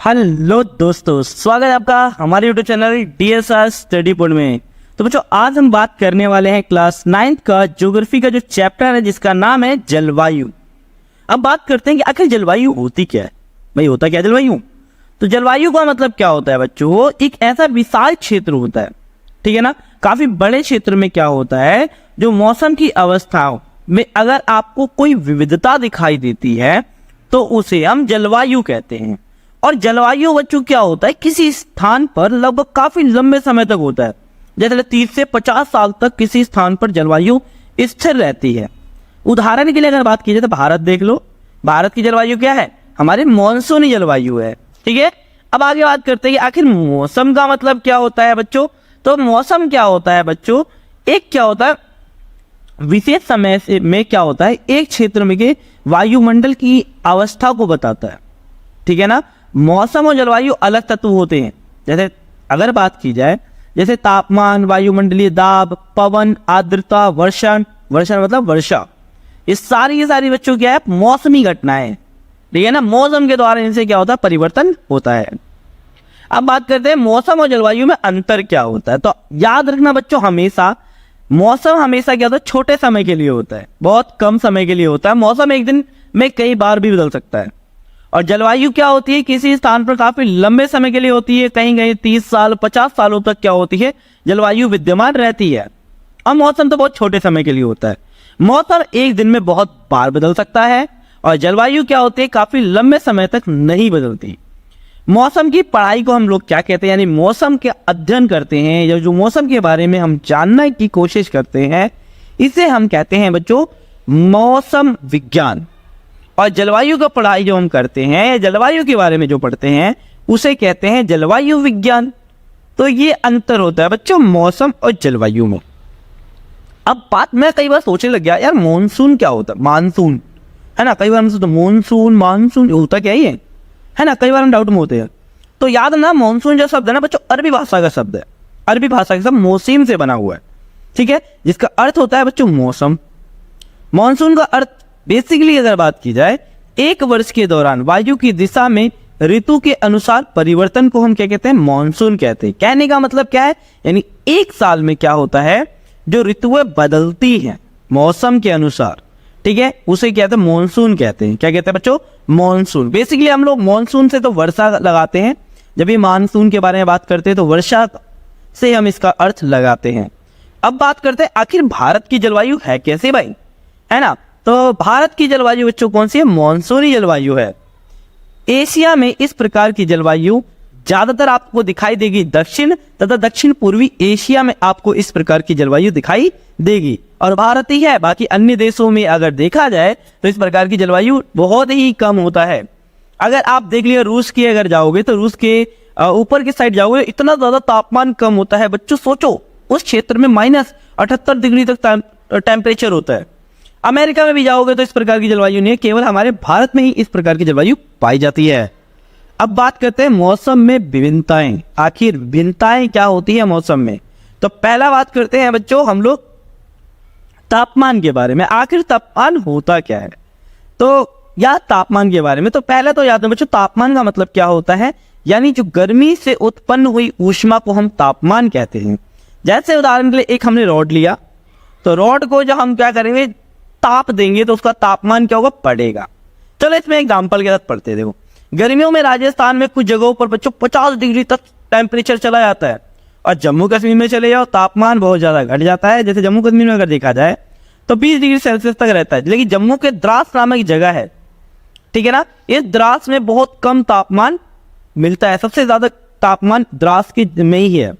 Hello दोस्तों, स्वागत है आपका हमारे YouTube channel DSR study point में। तो बच्चों, आज हम बात करने वाले हैं क्लास 9 का ज्योग्राफी का जो चैप्टर है जिसका नाम है जलवायु। अब बात करते हैं कि आखिर जलवायु होती क्या है। भाई, होता क्या जलवायु? तो जलवायु का मतलब क्या होता है बच्चों? वो एक ऐसा विशाल क्षेत्र होता है, ठीक है ना। काफी बड़े क्षेत्र में क्या होता है, जो मौसम की अवस्थाओं में अगर आपको कोई विविधता दिखाई देती है तो उसे हम जलवायु कहते हैं। और जलवायु बच्चों क्या होता है, किसी स्थान पर लगभग काफी लंबे समय तक होता है। जैसे 30 से 50 साल तक किसी स्थान पर जलवायु स्थिर रहती है। उदाहरण के लिए अगर बात की जाए तो भारत देख लो। भारत की जलवायु क्या है? हमारी मॉनसूनी जलवायु है, ठीक है। अब आगे बात करते हैं कि आखिर मौसम का मतलब क्या होता है बच्चों। तो मौसम क्या होता है बच्चों, एक क्या होता है, विशेष समय से में क्या होता है, एक क्षेत्र में के वायुमंडल की अवस्था को बताता है, ठीक है ना। मौसम और जलवायु अलग तत्व होते हैं। जैसे अगर बात की जाए, जैसे तापमान, वायुमंडलीय दाब, पवन, आर्द्रता, वर्षण मतलब वर्षा, ये सारी बच्चों क्या है, मौसमी घटनाएं, ठीक है ना। मौसम के द्वारा इनसे क्या होता है, परिवर्तन होता है। अब बात करते हैं मौसम और जलवायु में अंतर क्या होता है। तो याद रखना बच्चों, हमेशा मौसम हमेशा क्या होता है, छोटे समय के लिए होता है, बहुत कम समय के लिए होता है। मौसम एक दिन में कई बार भी बदल सकता है। और जलवायु क्या होती है, किसी स्थान पर काफी लंबे समय के लिए होती है, कहीं कहीं 30 साल 50 सालों तक क्या होती है, जलवायु विद्यमान रहती है। और मौसम तो बहुत छोटे समय के लिए होता है। मौसम एक दिन में बहुत बार बदल सकता है और जलवायु क्या होती है, काफी लंबे समय तक नहीं बदलती। मौसम की पढ़ाई को हम लोग क्या कहते हैं, यानी मौसम के अध्ययन करते हैं या जो मौसम के बारे में हम जानने की कोशिश करते हैं, इसे हम कहते हैं बच्चों मौसम विज्ञान। और जलवायु का पढ़ाई जो हम करते हैं, जलवायु के बारे में जो पढ़ते हैं, उसे कहते हैं जलवायु विज्ञान। तो ये अंतर होता है बच्चों मौसम और जलवायु में। अब बात मैं कई बार सोचने लग गया, यार मॉनसून क्या होता है, मानसून है ना। कई बार हम सोचते मॉनसून मानसून होता क्या ही है ना, कई बार हम डाउट में होते हैं। तो याद ना, मॉनसून जो शब्द है ना बच्चों, अरबी भाषा का शब्द है। अरबी भाषा का शब्द मौसीम से बना हुआ है, ठीक है, जिसका अर्थ होता है बच्चों मौसम। मॉनसून का अर्थ बेसिकली अगर बात की जाए, एक वर्ष के दौरान वायु की दिशा में ऋतु के अनुसार परिवर्तन को हम क्या कहते हैं, मॉनसून कहते हैं। कहने का मतलब क्या है, यानी एक साल में क्या होता है, जो ऋतुएं बदलती हैं मौसम के अनुसार, ठीक है, उसे क्या कहते हैं, मॉनसून कहते हैं। क्या कहते हैं बच्चों, मॉनसून। बेसिकली हम लोग मॉनसून से तो वर्षा लगाते हैं, जब ये मानसून के बारे में बात करते हैं तो वर्षा से हम इसका अर्थ लगाते हैं। अब बात करते हैं आखिर भारत की जलवायु है कैसे भाई, है ना। तो भारत की जलवायु बच्चों कौन सी है, मॉनसूनी जलवायु है। एशिया में इस प्रकार की जलवायु ज्यादातर आपको दिखाई देगी दक्षिण तथा दक्षिण पूर्वी एशिया में आपको इस प्रकार की जलवायु दिखाई देगी। और भारत ही है, बाकी अन्य देशों में अगर देखा जाए तो इस प्रकार की जलवायु बहुत ही कम होता है। अगर आप देख लिया, रूस की अगर जाओगे तो रूस के ऊपर की साइड जाओगे, इतना ज्यादा तापमान कम होता है बच्चों। सोचो, उस क्षेत्र में -78 डिग्री तक टेम्परेचर होता है। अमेरिका में भी जाओगे तो इस प्रकार की जलवायु नहीं है, केवल हमारे भारत में ही इस प्रकार की जलवायु पाई जाती है। अब बात करते हैं मौसम में विभिन्नताएं। आखिर विभिन्नताएं क्या होती है मौसम में। तो पहला बात करते हैं बच्चों हम लोग तापमान के बारे में। आखिर तापमान होता क्या है, तो या तापमान के बारे में तो पहले तो याद है बच्चों, तापमान का मतलब क्या होता है, यानी जो गर्मी से उत्पन्न हुई ऊष्मा को हम तापमान कहते हैं। जैसे उदाहरण के लिए एक हमने रॉड लिया, तो रॉड को जब हम क्या करेंगे, ताप देंगे तो उसका तापमान क्या होगा, बढ़ेगा। चलो इसमें एग्जांपल के साथ पढ़ते हैं। देखो, गर्मियों में राजस्थान में कुछ जगहों पर बच्चों 50 डिग्री तक टेम्परेचर चला जाता है। और जम्मू कश्मीर में चले जाओ, तापमान बहुत ज्यादा घट जाता है। जैसे जम्मू कश्मीर में अगर देखा जाए तो 20 डिग्री सेल्सियस तक रहता है। लेकिन जम्मू के द्रास नामक जगह है, ठीक है ना, इस द्रास में बहुत कम तापमान मिलता है। सबसे ज्यादा तापमान द्रास की में ही है,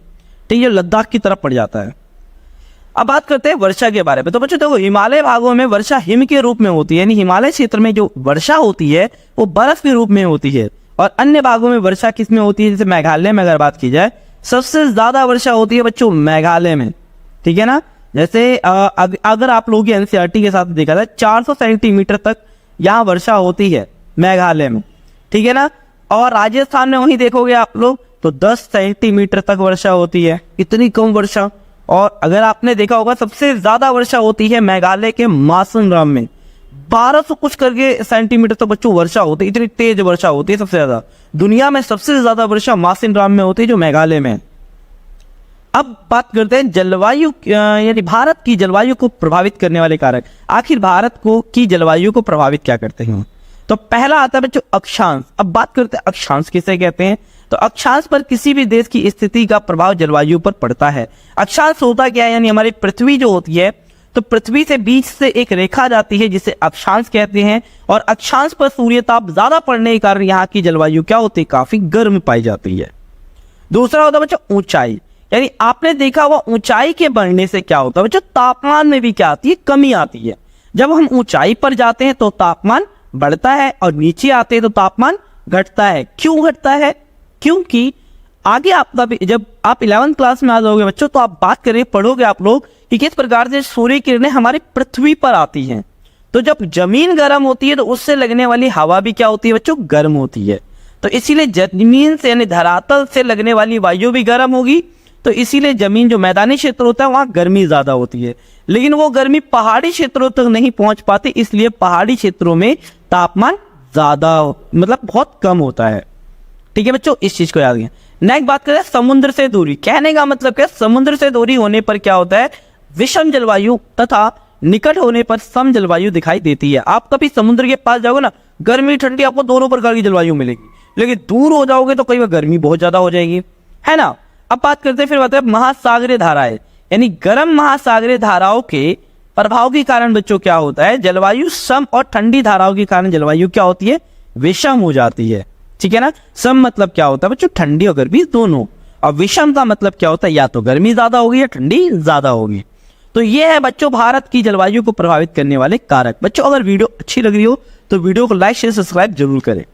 ठीक है, लद्दाख की तरफ पड़ जाता है। अब बात करते हैं वर्षा के बारे में। तो बच्चों देखो, हिमालय भागों में वर्षा हिम के रूप में होती है, यानी हिमालय क्षेत्र में जो वर्षा होती है वो बर्फ के रूप में होती है। और अन्य भागों में वर्षा किस में होती है, जैसे मेघालय में अगर बात की जाए, सबसे ज्यादा वर्षा होती है बच्चों मेघालय में, ठीक है ना। जैसे अगर आप लोगों की NCERT के साथ देखा जाए, 400 सेंटीमीटर तक यहाँ वर्षा होती है मेघालय में, ठीक है ना। और राजस्थान में वहीं देखोगे आप लोग तो 10 सेंटीमीटर तक वर्षा होती है, इतनी कम वर्षा। और अगर आपने देखा होगा, सबसे ज्यादा वर्षा होती है मेघालय के मौसिनराम में, 1200 कुछ करके सेंटीमीटर तो बच्चों वर्षा होती है, इतनी तेज वर्षा होती है। सबसे ज्यादा दुनिया में सबसे ज्यादा वर्षा मासिनराम में होती है, जो मेघालय में। अब बात करते हैं जलवायु, यानी भारत की जलवायु को प्रभावित करने वाले कारक। आखिर भारत को की जलवायु को प्रभावित क्या करते हैं? तो पहला आता है बच्चों अक्षांश। अब बात करते हैं अक्षांश किसे कहते हैं। तो अक्षांश पर किसी भी देश की स्थिति का प्रभाव जलवायु पर पड़ता है। अक्षांश होता क्या है, यानी हमारी पृथ्वी जो होती है, तो पृथ्वी से बीच से एक रेखा जाती है जिसे अक्षांश कहते हैं, और अक्षांश पर सूर्यताप ज्यादा पड़ने के कारण यहाँ की जलवायु क्या होती है, काफी गर्म पाई जाती है। दूसरा होता है बच्चों ऊंचाई, यानी आपने देखा हुआ ऊंचाई के बढ़ने से क्या होता है बच्चों, तापमान में भी क्या आती है, कमी आती है। जब हम ऊंचाई पर जाते हैं तो तापमान बढ़ता है, और नीचे आते हैं तो तापमान घटता है। क्यों घटता है? क्योंकि आगे आपका जब आप 11th क्लास में आ जाओगे बच्चों, तो आप बात करें, पढ़ोगे आप लोग कि किस प्रकार से सूर्य किरणें हमारी पृथ्वी पर आती हैं। तो जब जमीन गर्म होती है तो उससे लगने वाली हवा भी क्या होती है बच्चों, गर्म होती है। तो इसीलिए जमीन से यानी धरातल से लगने वाली वायु भी गर्म होगी। तो इसीलिए जमीन जो मैदानी क्षेत्र होता है वहां गर्मी ज्यादा होती है, लेकिन वो गर्मी पहाड़ी क्षेत्रों तक नहीं पहुंच पाती, इसलिए पहाड़ी क्षेत्रों में तापमान ज्यादा मतलब बहुत कम होता है। ठीक है बच्चों, इस चीज को याद रखिए। नेक्स्ट बात करें समुद्र से दूरी। कहने का मतलब क्या, समुद्र से दूरी होने पर क्या होता है, विषम जलवायु तथा निकट होने पर सम जलवायु दिखाई देती है। आप कभी समुद्र के पास जाओगे ना, गर्मी ठंडी आपको दोनों प्रकार की जलवायु मिलेगी, लेकिन दूर हो जाओगे तो कई बार गर्मी बहुत ज्यादा हो जाएगी, है ना। अब बात करते हैं फिर बात है महासागरीय धाराएं, यानी गर्म महासागरीय धाराओं के प्रभाव के कारण बच्चों क्या होता है, जलवायु सम और ठंडी धाराओं के कारण जलवायु क्या होती है, विषम हो जाती है। ठीक है ना। सम मतलब क्या होता है बच्चों, ठंडी और गर्मी दोनों, और विषम का मतलब क्या होता है, या तो गर्मी ज्यादा होगी या ठंडी ज्यादा होगी। तो ये है बच्चों भारत की जलवायु को प्रभावित करने वाले कारक। बच्चों अगर वीडियो अच्छी लग रही हो तो वीडियो को लाइक शेयर सब्सक्राइब जरूर करें।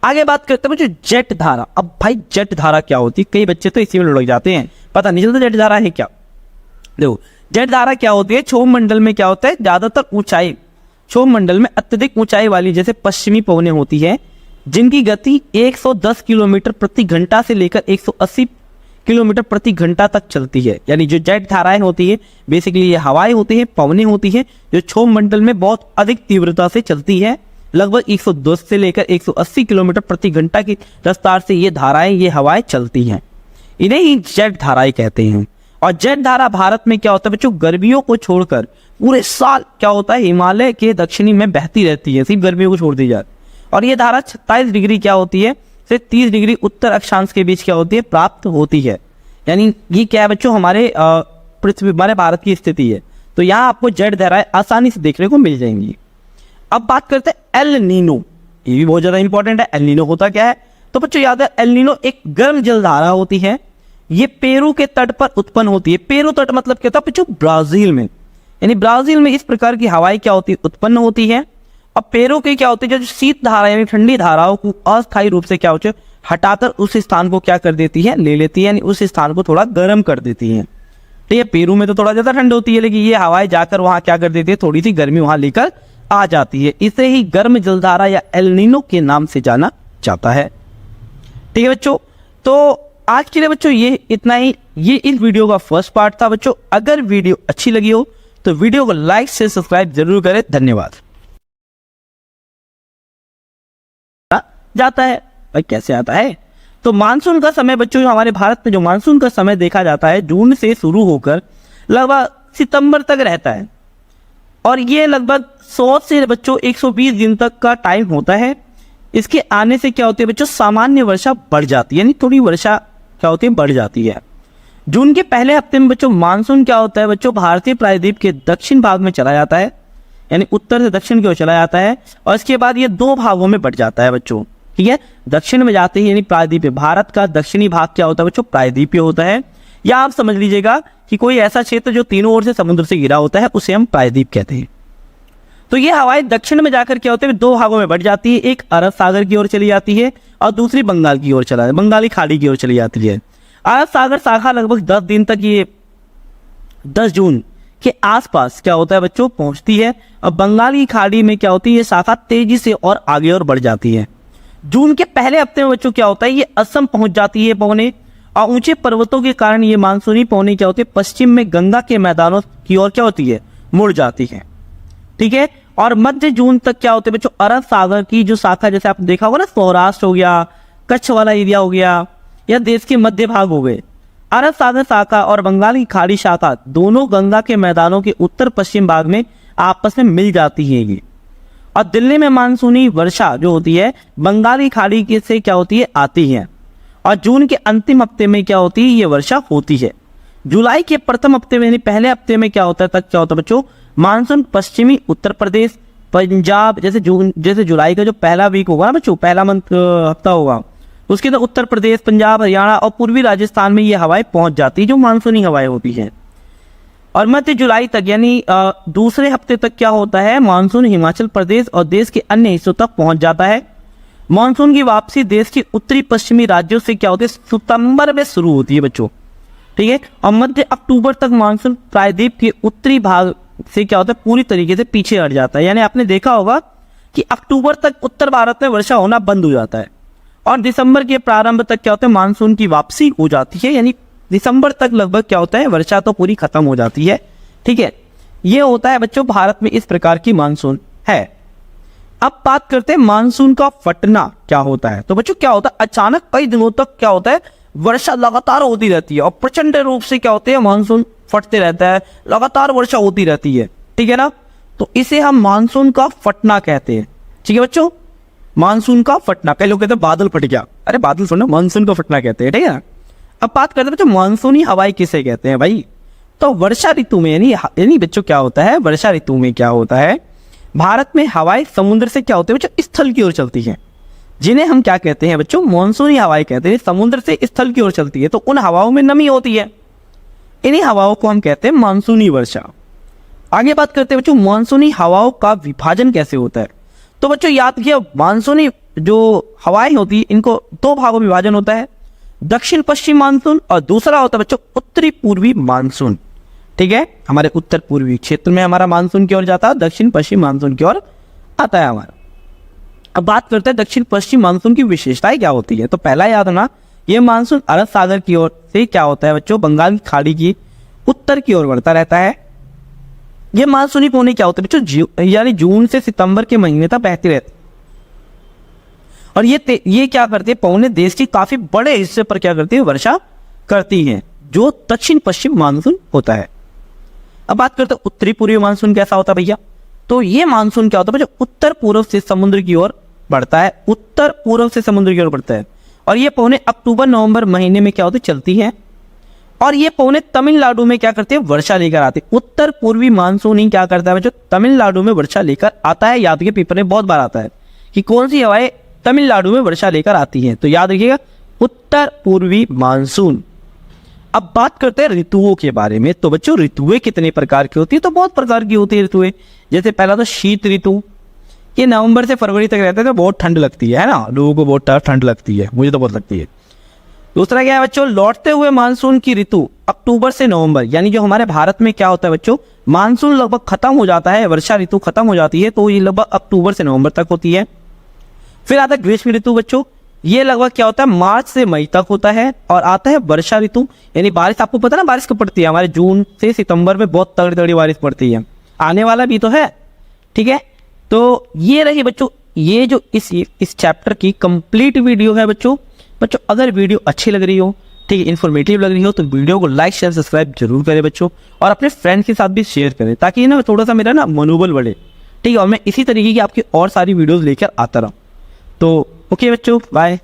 आगे बात करते हैं बच्चों जेट धारा। अब भाई जेट धारा क्या होती है, कई बच्चे तो इसी में लुढ़क जाते हैं, पता नहीं चलता जेट धारा है क्या। देखो जेट धारा क्या होती है, क्षोभ मंडल में क्या होता है, ज्यादातर ऊंचाई, क्षोभ मंडल में अत्यधिक ऊंचाई वाली जैसे पश्चिमी पवनें होती है, जिनकी गति 110 किलोमीटर प्रति घंटा से लेकर 180 किलोमीटर प्रति घंटा तक चलती है। यानी जो जेट धाराएं होती है बेसिकली ये हवाएं होती है, पवनें होती है, जो क्षोभ मंडल में बहुत अधिक तीव्रता से चलती है। लगभग 110 से लेकर 180 किलोमीटर प्रति घंटा की रफ्तार से ये धाराएं, ये हवाएं चलती हैं, इन्हें ही जेट धाराएं कहते हैं। और जेट धारा भारत में क्या होता है बच्चों, गर्मियों को छोड़कर पूरे साल क्या होता है, हिमालय के दक्षिणी में बहती रहती है, सिर्फ गर्मियों को छोड़ दी जाए। और ये धारा 27 डिग्री क्या होती है, से 30 डिग्री उत्तर अक्षांश के बीच क्या होती है, प्राप्त होती है। यानी ये क्या है बच्चों, हमारे पृथ्वी, हमारे भारत की स्थिति है। तो यहाँ आपको जेट धाराएं आसानी से देखने को मिल जाएंगी। अब बात करते हैं एल नीनो, ये भी बहुत ज्यादा इंपॉर्टेंट है। एल नीनो होता क्या है, तो बच्चों याद है एल नीनो एक गर्म जल धारा होती है, ये पेरू के तट पर उत्पन्न होती है। पेरू तट मतलब क्या था बच्चों, ब्राजील में, यानी ब्राजील में इस प्रकार की हवाएं क्या होती है, उत्पन्न होती है। और पेरू की क्या होती है, जो शीत धारा यानी ठंडी धाराओं को अस्थायी रूप से क्या होती है, हटाकर उस स्थान को क्या कर देती है, ले लेती है, यानी उस स्थान को थोड़ा गर्म कर देती है। ठीक है, पेरू में तो थोड़ा ज्यादा ठंड होती है, लेकिन ये हवाएं जाकर वहां क्या कर देती है, थोड़ी सी गर्मी वहां लेकर आ जाती है। इसे ही गर्म जलधारा या एल नीनो के नाम से जाना जाता है। ठीक है बच्चों, तो आज के लिए बच्चों ये इतना ही। ये इस वीडियो का फर्स्ट पार्ट था बच्चों। अगर वीडियो अच्छी लगी हो तो वीडियो को लाइक से सब्सक्राइब जरूर करें। धन्यवाद। जाता है भाई, कैसे आता है, तो मानसून का समय बच्चों, हमारे भारत में जो मानसून का समय देखा जाता है जून से शुरू होकर लगभग सितंबर तक रहता है, और ये लगभग 100 से बच्चों 120 दिन तक का टाइम होता है। इसके आने से क्या होती है बच्चों, सामान्य वर्षा बढ़ जाती है, यानी थोड़ी वर्षा क्या होती है, बढ़ जाती है। जून के पहले हफ्ते में बच्चों मानसून क्या होता है बच्चों, भारतीय प्रायद्वीप के दक्षिण भाग में चला जाता है, यानी उत्तर से दक्षिण की ओर चला जाता है, और इसके बाद ये 2 भागों में बढ़ जाता है बच्चों। ठीक है, दक्षिण में जाते ही यानी प्रायद्वीपीय, भारत का दक्षिणी भाग क्या होता है बच्चों, प्रायद्वीपीय होता है। या आप समझ लीजिएगा कि कोई ऐसा क्षेत्र जो तीनों ओर से समुद्र से घिरा होता है उसे हम प्रायद्वीप कहते हैं। तो ये हवाएं दक्षिण में जाकर क्या होते हैं, 2 भागों में बढ़ जाती है, एक अरब सागर की ओर चली जाती है और दूसरी बंगाल की ओर बंगाली खाड़ी की ओर चली जाती है। अरब सागर शाखा लगभग 10 दिन तक, ये 10 जून के आसपास क्या होता है बच्चों, पहुंचती है, और बंगाली खाड़ी में क्या होती है, ये शाखा तेजी से और आगे और बढ़ जाती है। जून के पहले हफ्ते में बच्चों क्या होता है, ये असम पहुंच जाती है पवने, और ऊंचे पर्वतों के कारण ये मानसूनी पवने क्या होती है, पश्चिम में गंगा के मैदानों की ओर क्या होती है, मुड़ जाती है। ठीक है, और मध्य जून तक क्या होते हैं बच्चों, अरब सागर की जो शाखा, जैसे आपने देखा होगा ना, सौराष्ट्र हो गया, कच्छ वाला एरिया हो गया, या देश के मध्य भाग हो गए। अरब सागर शाखा और बंगाल की खाड़ी शाखा दोनों गंगा के मैदानों के उत्तर पश्चिम भाग में आपस में मिल जाती है ये। और दिल्ली में मानसूनी वर्षा जो होती है बंगाल की खाड़ी के से क्या होती है, आती है। और जून के अंतिम हफ्ते में क्या होती है, ये वर्षा होती है। जुलाई के प्रथम हफ्ते में यानी पहले हफ्ते में क्या होता है, तक क्या होता है बच्चों, मानसून पश्चिमी उत्तर प्रदेश, पंजाब, जैसे जुलाई का जो पहला वीक होगा ना बच्चों, पहला मंथ हफ्ता होगा, उसके तो उत्तर प्रदेश, पंजाब, हरियाणा और पूर्वी राजस्थान में ये हवाएं पहुंच जाती है, जो मानसूनी हवाएं होती हैं। और मध्य जुलाई तक यानी दूसरे हफ्ते तक क्या होता है, मानसून हिमाचल प्रदेश और देश के अन्य हिस्सों तक पहुंच जाता है। मानसून की वापसी देश के उत्तरी पश्चिमी राज्यों से क्या होती है, सितंबर में शुरू होती है बच्चों, ठीक है। और मध्य अक्टूबर तक मानसून प्रायद्वीप के उत्तरी भाग से क्या होता है, पूरी तरीके से पीछे हट जाता है। यानी आपने देखा होगा कि अक्टूबर तक उत्तर भारत में वर्षा होना बंद हो जाता है और दिसंबर के प्रारंभ तक क्या होता है, मानसून की वापसी हो जाती है। यानी दिसंबर तक लगभग क्या होता है, वर्षा तो पूरी खत्म हो जाती है, ठीक है। ये होता है बच्चों भारत में इस प्रकार की मानसून है। अब बात करते हैं मानसून का फटना क्या होता है। तो बच्चों क्या होता है, अचानक कई दिनों तक क्या होता है, वर्षा लगातार होती रहती है और प्रचंड रूप से क्या होते हैं, मानसून फटते रहता है, लगातार वर्षा होती रहती है, ठीक है ना। तो इसे हम मानसून का फटना कहते हैं, ठीक है बच्चों, मानसून का फटना। कई लोग कहते हैं बादल फट गया, अरे बादल फटना, मानसून का फटना कहते हैं, ठीक है ना। अब बात करते हैं बच्चों मानसूनी हवाएं किसे कहते हैं भाई। तो वर्षा ऋतु में यानी बच्चों क्या होता है, वर्षा ऋतु में क्या होता है, भारत में हवाएं समुद्र से क्या होते हैं बच्चों, स्थल की ओर चलती हैं, जिन्हें हम क्या कहते हैं बच्चों, मानसूनी हवाएं कहते हैं। समुद्र से स्थल की ओर चलती है तो उन हवाओं में नमी होती है, इन्हीं हवाओं को हम कहते हैं मानसूनी वर्षा। आगे बात करते हैं बच्चों मानसूनी हवाओं का विभाजन कैसे होता है। तो बच्चों याद रखिए, मानसूनी जो हवाएं होती है इनको दो भागों में विभाजन होता है, दक्षिण पश्चिम मानसून और दूसरा होता है बच्चों उत्तरी पूर्वी मानसून, ठीक है। हमारे उत्तर पूर्वी क्षेत्र में हमारा मानसून की ओर जाता है, दक्षिण पश्चिम मानसून की ओर आता है हमारा। अब बात करते हैं दक्षिण पश्चिम मानसून की विशेषताएं क्या होती है। तो पहला याद रखना, ये मानसून अरब सागर की ओर से क्या होता है बच्चों, बंगाल की खाड़ी की उत्तर की ओर बढ़ता रहता है। ये मानसूनी पौने क्या होते हैं बच्चों, यानी जून से सितंबर के महीने तक बहती रहती है। और ये क्या करती है, पौने देश की काफी बड़े हिस्से पर क्या करती है, वर्षा करती है, जो दक्षिण पश्चिम मानसून होता है। अब बात करते हैं उत्तरी पूर्वी मानसून कैसा होता है भैया। तो ये मानसून क्या होता है बच्चों, उत्तर पूर्व से समुद्र की ओर बढ़ता है, उत्तर पूर्व से समुद्र की ओर बढ़ता है। और ये पौने अक्टूबर नवंबर महीने में क्या होती है, चलती है। और ये पौने तमिलनाडु में क्या करती है, वर्षा लेकर आती है। उत्तर पूर्वी मानसून ही क्या करता है बच्चों, तमिलनाडु में वर्षा लेकर आता है। याद रखिए, पेपर में बहुत बार आता है कि कौन सी हवाएं तमिलनाडु में वर्षा लेकर आती हैं। तो याद रखिएगा उत्तर पूर्वी मानसून। अब बात करते हैं ऋतुओं के बारे में। तो बच्चों ऋतुएं कितने प्रकार की होती है, तो बहुत प्रकार की होती है ऋतुएं। जैसे पहला तो शीत ऋतु, ये नवंबर से फरवरी तक रहता है, तो बहुत ठंड लगती है ना, लोगों को बहुत ठंड लगती है, मुझे तो बहुत लगती है। दूसरा क्या है बच्चों, लौटते हुए मानसून की ऋतु अक्टूबर से नवंबर, यानी जो हमारे भारत में क्या होता है बच्चों, मानसून लगभग खत्म हो जाता है, वर्षा ऋतु खत्म हो जाती है, तो ये लगभग अक्टूबर से नवंबर तक होती है। फिर आता है ग्रीष्म ऋतु बच्चों, ये लगभग क्या होता है, मार्च से मई तक होता है। और आता है वर्षा ऋतु, यानी बारिश, आपको पता है ना बारिश कब पड़ती है, हमारे जून से सितंबर में बहुत तगड़ी तगड़ी बारिश पड़ती है, आने वाला भी तो है, ठीक है। तो ये रही बच्चों, ये जो इस चैप्टर की कंप्लीट वीडियो है बच्चों। अगर वीडियो अच्छी लग रही हो, ठीक है, इन्फॉर्मेटिव लग रही हो, तो वीडियो को लाइक शेयर सब्सक्राइब जरूर करें बच्चों, और अपने फ्रेंड्स के साथ भी शेयर करें, ताकि ना थोड़ा सा मेरा ना मनोबल बढ़े, ठीक है। और मैं इसी तरीके की आपकी और सारी वीडियोस लेकर आता रहूँ। तो ओके बच्चों, बाय।